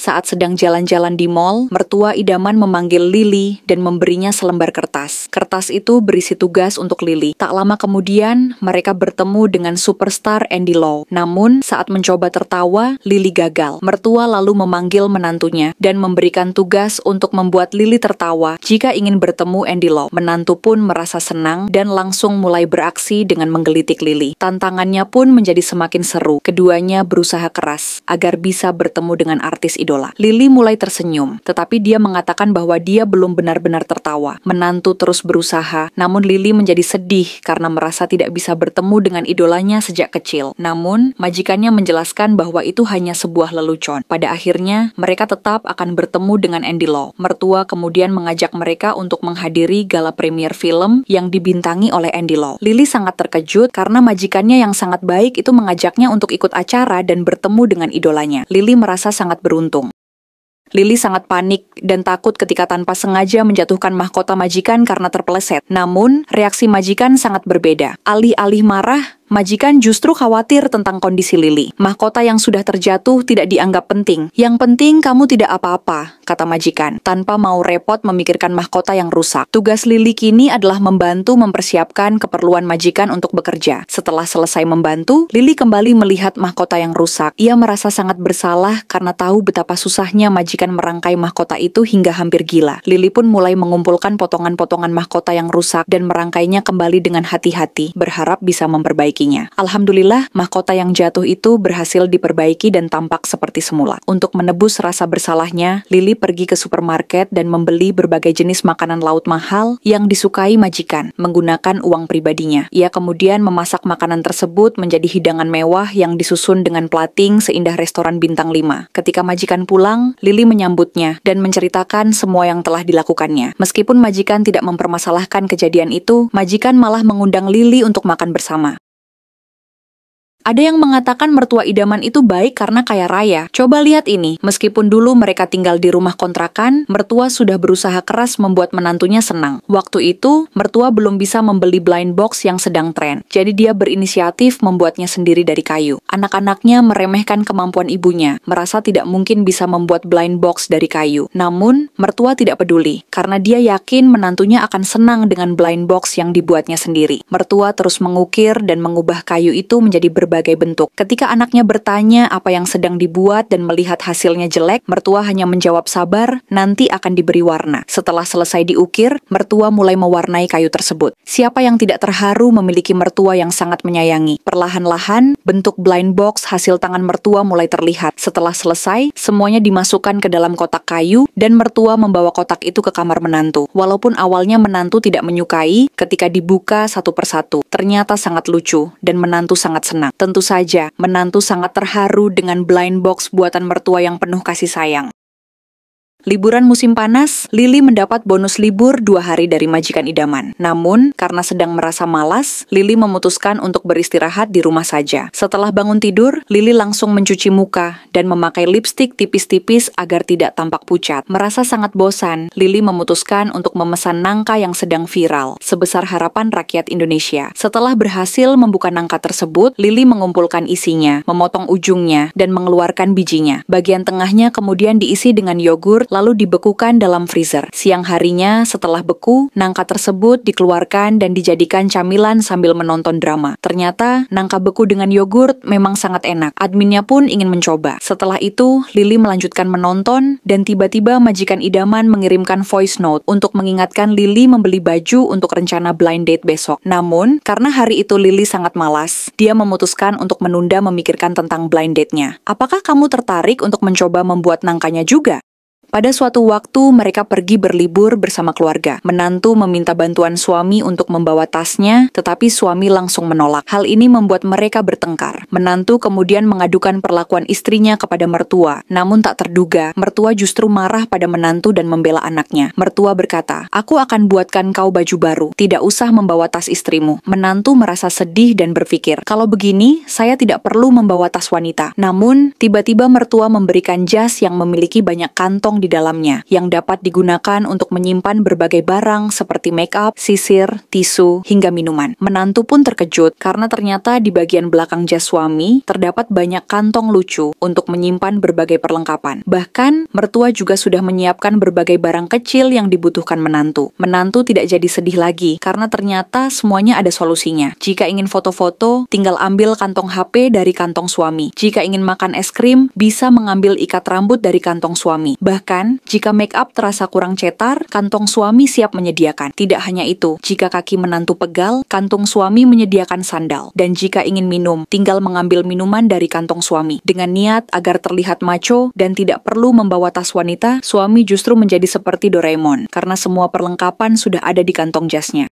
Saat sedang jalan-jalan di mall, mertua idaman memanggil Lily dan memberinya selembar kertas. Kertas itu berisi tugas untuk Lily. Tak lama kemudian, mereka bertemu dengan superstar Andy Lau. Namun, saat mencoba tertawa, Lily gagal. Mertua lalu memanggil menantunya dan memberikan tugas untuk membuat Lily tertawa jika ingin bertemu Andy Lau. Menantu pun merasa senang dan langsung mulai beraksi dengan menggelitik Lily. Tantangannya pun menjadi semakin seru. Keduanya berusaha keras agar bisa bertemu dengan artis idola. Lily mulai tersenyum, tetapi dia mengatakan bahwa dia belum benar-benar tertawa. Menantu terus berusaha, namun Lily menjadi sedih karena merasa tidak bisa bertemu dengan idolanya sejak kecil. Namun, majikannya menjelaskan bahwa itu hanya sebuah lelucon. Pada akhirnya, mereka tetap akan bertemu dengan Andy Lau. Mertua kemudian mengajak mereka untuk menghadiri gala premier film yang dibintangi oleh Andy Lau. Lily sangat terkejut karena majikannya yang sangat baik itu mengajaknya untuk ikut acara dan bertemu dengan idolanya. Lily merasa sangat beruntung. Lily sangat panik dan takut ketika tanpa sengaja menjatuhkan mahkota majikan karena terpeleset. Namun, reaksi majikan sangat berbeda. Alih-alih marah, majikan justru khawatir tentang kondisi Lily. Mahkota yang sudah terjatuh tidak dianggap penting. Yang penting kamu tidak apa-apa, kata majikan, tanpa mau repot memikirkan mahkota yang rusak. Tugas Lily kini adalah membantu mempersiapkan keperluan majikan untuk bekerja. Setelah selesai membantu, Lily kembali melihat mahkota yang rusak. Ia merasa sangat bersalah karena tahu betapa susahnya majikan merangkai mahkota itu hingga hampir gila. Lily pun mulai mengumpulkan potongan-potongan mahkota yang rusak dan merangkainya kembali dengan hati-hati, berharap bisa memperbaikinya. Alhamdulillah, mahkota yang jatuh itu berhasil diperbaiki dan tampak seperti semula. Untuk menebus rasa bersalahnya, Lily pergi ke supermarket dan membeli berbagai jenis makanan laut mahal yang disukai majikan, menggunakan uang pribadinya. Ia kemudian memasak makanan tersebut menjadi hidangan mewah yang disusun dengan plating seindah restoran bintang 5. Ketika majikan pulang, Lily menyambutnya dan menceritakan semua yang telah dilakukannya. Meskipun majikan tidak mempermasalahkan kejadian itu, majikan malah mengundang Lily untuk makan bersama. Ada yang mengatakan mertua idaman itu baik karena kaya raya. Coba lihat ini, meskipun dulu mereka tinggal di rumah kontrakan, mertua sudah berusaha keras membuat menantunya senang. Waktu itu, mertua belum bisa membeli blind box yang sedang tren. Jadi dia berinisiatif membuatnya sendiri dari kayu. Anak-anaknya meremehkan kemampuan ibunya, merasa tidak mungkin bisa membuat blind box dari kayu. Namun, mertua tidak peduli, karena dia yakin menantunya akan senang dengan blind box yang dibuatnya sendiri. Mertua terus mengukir dan mengubah kayu itu menjadi berbagai bentuk. Ketika anaknya bertanya apa yang sedang dibuat dan melihat hasilnya jelek, mertua hanya menjawab sabar, nanti akan diberi warna. Setelah selesai diukir, mertua mulai mewarnai kayu tersebut. Siapa yang tidak terharu memiliki mertua yang sangat menyayangi? Perlahan-lahan, bentuk blind box hasil tangan mertua mulai terlihat. Setelah selesai, semuanya dimasukkan ke dalam kotak kayu dan mertua membawa kotak itu ke kamar menantu. Walaupun awalnya menantu tidak menyukai, ketika dibuka satu persatu, ternyata sangat lucu dan menantu sangat senang. Tentu saja, menantu sangat terharu dengan blind box buatan mertua yang penuh kasih sayang. Liburan musim panas, Lily mendapat bonus libur 2 hari dari majikan idaman. Namun, karena sedang merasa malas, Lily memutuskan untuk beristirahat di rumah saja. Setelah bangun tidur, Lily langsung mencuci muka dan memakai lipstik tipis-tipis agar tidak tampak pucat. Merasa sangat bosan, Lily memutuskan untuk memesan nangka yang sedang viral, sebesar harapan rakyat Indonesia. Setelah berhasil membuka nangka tersebut, Lily mengumpulkan isinya, memotong ujungnya, dan mengeluarkan bijinya. Bagian tengahnya kemudian diisi dengan yogurt, lalu dibekukan dalam freezer. Siang harinya, setelah beku, nangka tersebut dikeluarkan dan dijadikan camilan sambil menonton drama. Ternyata, nangka beku dengan yogurt memang sangat enak. Adminnya pun ingin mencoba. Setelah itu, Lily melanjutkan menonton, dan tiba-tiba majikan idaman mengirimkan voice note untuk mengingatkan Lily membeli baju untuk rencana blind date besok. Namun, karena hari itu Lily sangat malas, dia memutuskan untuk menunda memikirkan tentang blind date-nya. Apakah kamu tertarik untuk mencoba membuat nangkanya juga? Pada suatu waktu, mereka pergi berlibur bersama keluarga. Menantu meminta bantuan suami untuk membawa tasnya, tetapi suami langsung menolak. Hal ini membuat mereka bertengkar. Menantu kemudian mengadukan perlakuan istrinya kepada mertua. Namun tak terduga, mertua justru marah pada menantu dan membela anaknya. Mertua berkata, "Aku akan buatkan kau baju baru. Tidak usah membawa tas istrimu." Menantu merasa sedih dan berpikir, kalau begini, saya tidak perlu membawa tas wanita. Namun, tiba-tiba mertua memberikan jas yang memiliki banyak kantong kantong di dalamnya, yang dapat digunakan untuk menyimpan berbagai barang seperti make up, sisir, tisu, hingga minuman. Menantu pun terkejut karena ternyata di bagian belakang jas suami terdapat banyak kantong lucu untuk menyimpan berbagai perlengkapan. Bahkan, mertua juga sudah menyiapkan berbagai barang kecil yang dibutuhkan menantu. Menantu tidak jadi sedih lagi karena ternyata semuanya ada solusinya. Jika ingin foto-foto, tinggal ambil kantong HP dari kantong suami. Jika ingin makan es krim, bisa mengambil ikat rambut dari kantong suami. Bahkan, jika make up terasa kurang cetar, kantong suami siap menyediakan. Tidak hanya itu, jika kaki menantu pegal, kantong suami menyediakan sandal. Dan jika ingin minum, tinggal mengambil minuman dari kantong suami. Dengan niat agar terlihat macho dan tidak perlu membawa tas wanita, suami justru menjadi seperti Doraemon, karena semua perlengkapan sudah ada di kantong jasnya.